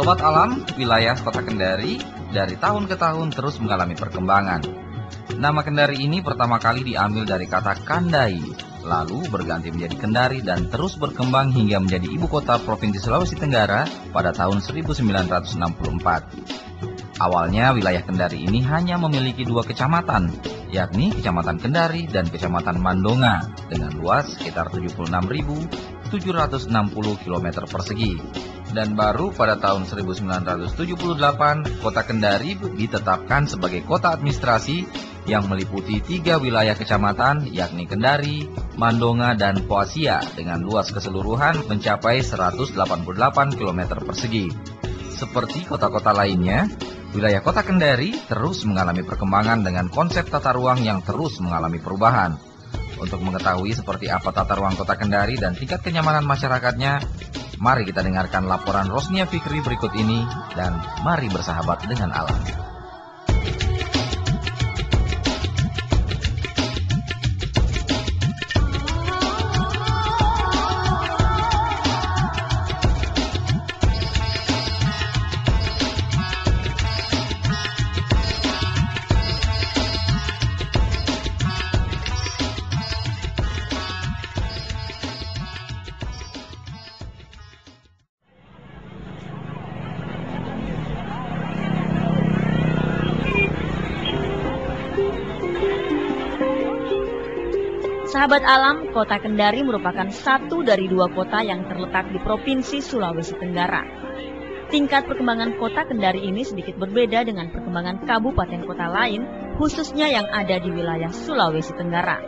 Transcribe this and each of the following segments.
Sobat Alam, wilayah Kota Kendari dari tahun ke tahun terus mengalami perkembangan. Nama Kendari ini pertama kali diambil dari kata Kandai, lalu berganti menjadi Kendari dan terus berkembang hingga menjadi ibu kota Provinsi Sulawesi Tenggara pada tahun 1964. Awalnya wilayah Kendari ini hanya memiliki 2 kecamatan, yakni Kecamatan Kendari dan Kecamatan Mandonga dengan luas sekitar 76.760 km persegi. Dan baru pada tahun 1978, Kota Kendari ditetapkan sebagai kota administrasi yang meliputi 3 wilayah kecamatan, yakni Kendari, Mandonga, dan Poasia dengan luas keseluruhan mencapai 188 km persegi. Seperti kota-kota lainnya, wilayah Kota Kendari terus mengalami perkembangan dengan konsep tata ruang yang terus mengalami perubahan. Untuk mengetahui seperti apa tata ruang Kota Kendari dan tingkat kenyamanan masyarakatnya, mari kita dengarkan laporan Rosnia Fikri berikut ini dan mari bersahabat dengan alam. Sahabat alam, Kota Kendari merupakan satu dari 2 kota yang terletak di Provinsi Sulawesi Tenggara. Tingkat perkembangan Kota Kendari ini sedikit berbeda dengan perkembangan kabupaten kota lain, khususnya yang ada di wilayah Sulawesi Tenggara.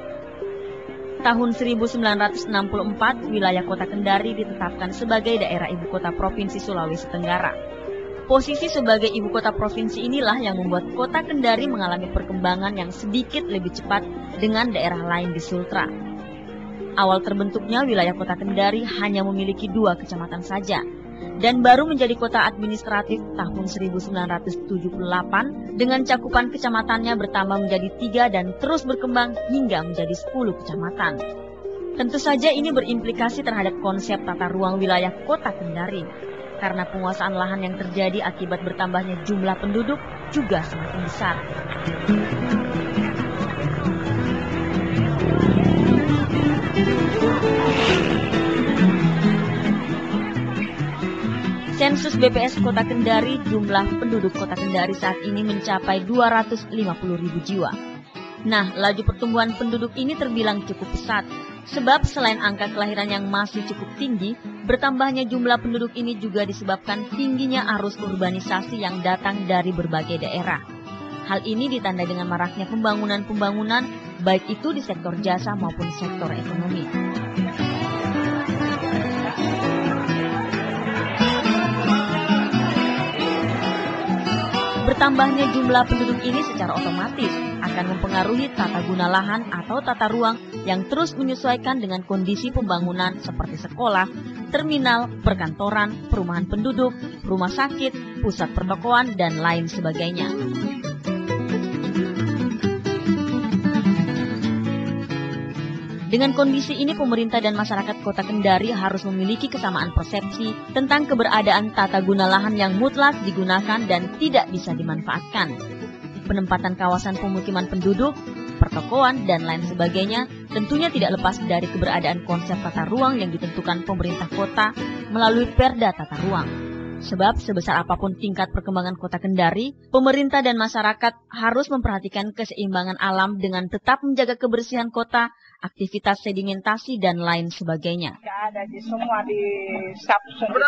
Tahun 1964, wilayah Kota Kendari ditetapkan sebagai daerah ibu kota Provinsi Sulawesi Tenggara. Posisi sebagai ibu kota provinsi inilah yang membuat Kota Kendari mengalami perkembangan yang sedikit lebih cepat dengan daerah lain di Sultra. Awal terbentuknya wilayah Kota Kendari hanya memiliki 2 kecamatan saja, dan baru menjadi kota administratif tahun 1978 dengan cakupan kecamatannya bertambah menjadi 3 dan terus berkembang hingga menjadi 10 kecamatan. Tentu saja ini berimplikasi terhadap konsep tata ruang wilayah Kota Kendari. Karena penguasaan lahan yang terjadi akibat bertambahnya jumlah penduduk juga semakin besar. Sensus BPS Kota Kendari, jumlah penduduk Kota Kendari saat ini mencapai 250.000 jiwa. Nah, laju pertumbuhan penduduk ini terbilang cukup pesat. Sebab selain angka kelahiran yang masih cukup tinggi, bertambahnya jumlah penduduk ini juga disebabkan tingginya arus urbanisasi yang datang dari berbagai daerah. Hal ini ditandai dengan maraknya pembangunan-pembangunan, baik itu di sektor jasa maupun sektor ekonomi. Bertambahnya jumlah penduduk ini secara otomatis akan mempengaruhi tata guna lahan atau tata ruang yang terus menyesuaikan dengan kondisi pembangunan seperti sekolah, terminal, perkantoran, perumahan penduduk, rumah sakit, pusat pertokoan, dan lain sebagainya. Dengan kondisi ini, pemerintah dan masyarakat Kota Kendari harus memiliki kesamaan persepsi tentang keberadaan tata guna lahan yang mutlak digunakan dan tidak bisa dimanfaatkan. Penempatan kawasan pemukiman penduduk, pertokoan, dan lain sebagainya tentunya tidak lepas dari keberadaan konsep tata ruang yang ditentukan pemerintah kota melalui Perda Tata Ruang. Sebab sebesar apapun tingkat perkembangan Kota Kendari, pemerintah dan masyarakat harus memperhatikan keseimbangan alam dengan tetap menjaga kebersihan kota, aktivitas sedimentasi, dan lain sebagainya. Ada di semua di sapu semua.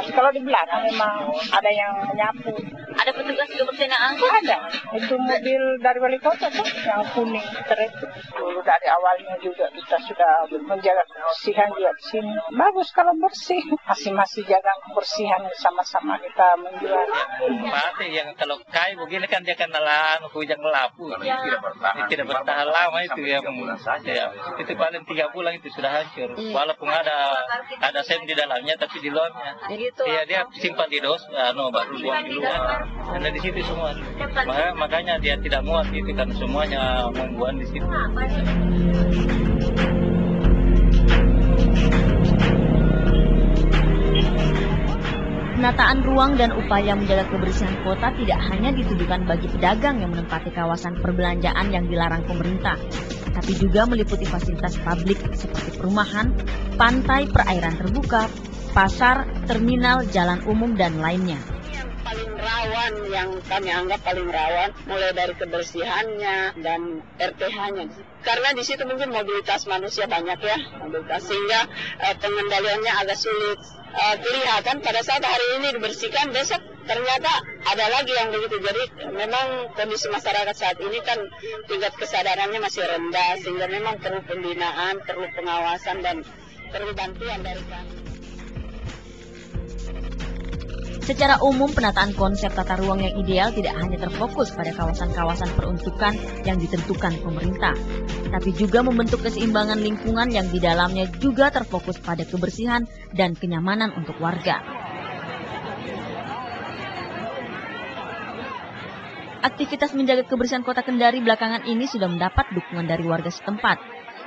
Kalau di belakang memang ada yang menyapu. Ada petugas kebersihan yang angkut? Ada. Itu mobil dari wali kota tuh yang kuning terus. Dulu dari awalnya juga kita sudah menjaga kebersihan juga di sini. Bagus kalau bersih. Masih jaga kebersihan sama-sama kita menjual. Pasti yang kalau kayu begini kan dia kena lahan hujan melapu. Tidak bertahan lama itu ya. Ya, itu paling 3 bulan itu sudah hancur. Walaupun ada sem di dalamnya, tapi di luarnya. Iya, dia simpan di dos, baru buang di luar. Dan di situ semua. Makanya dia tidak muat itu karena semuanya membuang di situ. Penataan ruang dan upaya menjaga kebersihan kota tidak hanya ditujukan bagi pedagang yang menempati kawasan perbelanjaan yang dilarang pemerintah, tapi juga meliputi fasilitas publik seperti perumahan, pantai, perairan terbuka, pasar, terminal, jalan umum, dan lainnya. Yang paling rawan, yang kami anggap paling rawan, mulai dari kebersihannya dan RPH-nya. Karena di situ mungkin mobilitas manusia banyak ya, sehingga pengendaliannya agak sulit. Kelihatan pada saat hari ini dibersihkan, besok ternyata ada lagi yang begitu. Jadi memang kondisi masyarakat saat ini kan tingkat kesadarannya masih rendah, sehingga memang perlu pembinaan, perlu pengawasan, dan perlu bantuan dari kami. Secara umum, penataan konsep tata ruang yang ideal tidak hanya terfokus pada kawasan-kawasan peruntukan yang ditentukan pemerintah, tapi juga membentuk keseimbangan lingkungan yang di dalamnya juga terfokus pada kebersihan dan kenyamanan untuk warga. Aktivitas menjaga kebersihan kota Kendari belakangan ini sudah mendapat dukungan dari warga setempat.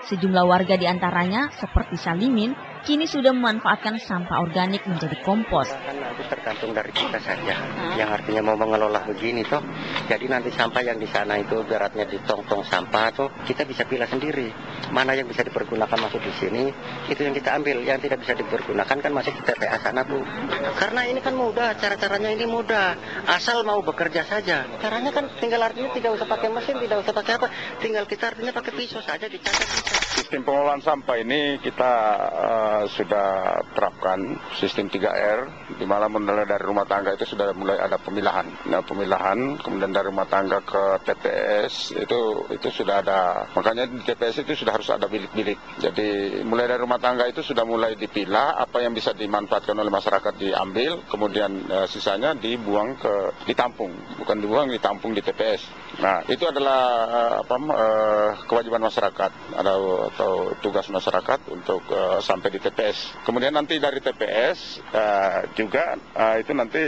Sejumlah warga di antaranya, seperti Salimin, kini sudah memanfaatkan sampah organik menjadi kompos. Kan nanti tergantung dari kita saja, yang artinya mau mengelola begini toh. Jadi nanti sampah yang di sana itu beratnya di tong-tong sampah tuh kita bisa pilih sendiri. Mana yang bisa dipergunakan masuk di sini, itu yang kita ambil. Yang tidak bisa dipergunakan kan masuk di TPA sana Bu. Karena ini kan mudah, cara-caranya ini mudah. Asal mau bekerja saja. Caranya kan tinggal artinya tidak usah pakai mesin, tidak usah pakai apa. Tinggal kita artinya pakai pisau saja dicacah. Sistem pengelolaan sampah ini kita sudah terapkan sistem 3R, di mana mulai dari rumah tangga itu sudah mulai ada pemilahan. Nah, pemilahan, kemudian dari rumah tangga ke TPS itu sudah ada. Makanya di TPS itu sudah harus ada bilik-bilik. Jadi mulai dari rumah tangga itu sudah mulai dipilah, apa yang bisa dimanfaatkan oleh masyarakat diambil, kemudian sisanya ditampung, bukan dibuang, ditampung di TPS. Nah, itu adalah kewajiban masyarakat atau tugas masyarakat untuk sampai di TPS. Kemudian nanti dari TPS juga itu nanti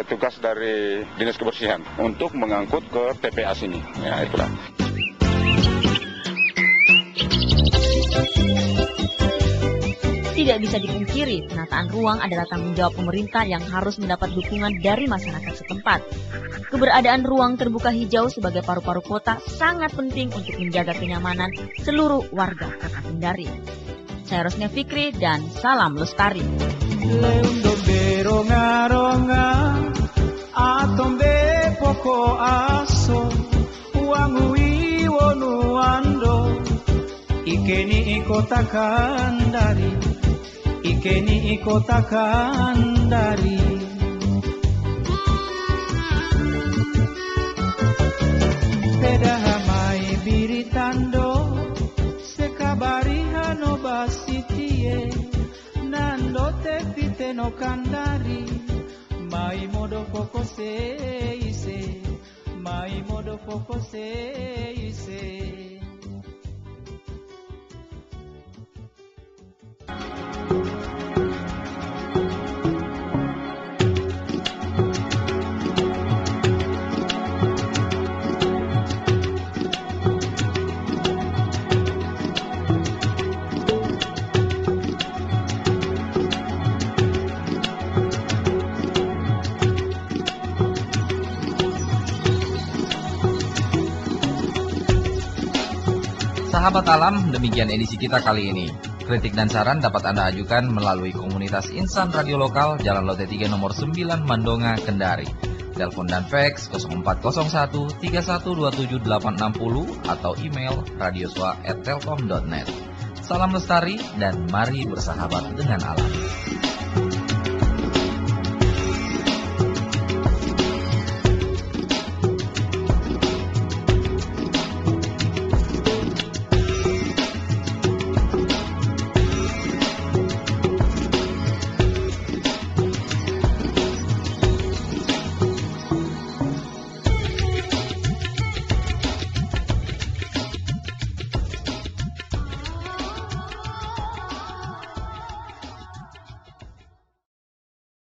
tugas dari Dinas Kebersihan untuk mengangkut ke TPA sini. Ya, itulah. Tidak bisa dipungkiri, penataan ruang adalah tanggung jawab pemerintah yang harus mendapat dukungan dari masyarakat setempat. Keberadaan ruang terbuka hijau sebagai paru-paru kota sangat penting untuk menjaga kenyamanan seluruh warga Kota Kendari. Saya Rosnia Fikri dan salam lestari. Ikeni Kota Kendari, Ikeni Kota Kendari. Pedahamai biritando, sekabari hano basitie, nando te piteno Kendari, mai modo fokose ise, mai modo fokose ise. Sahabat alam, demikian edisi kita kali ini. Kritik dan saran dapat Anda ajukan melalui komunitas Insan Radio Lokal Jalan Lote 3 nomor 9 Mandonga, Kendari. Telepon dan fax 0401 3127 860 atau email radioswa@telkom.net. Salam lestari dan mari bersahabat dengan alam.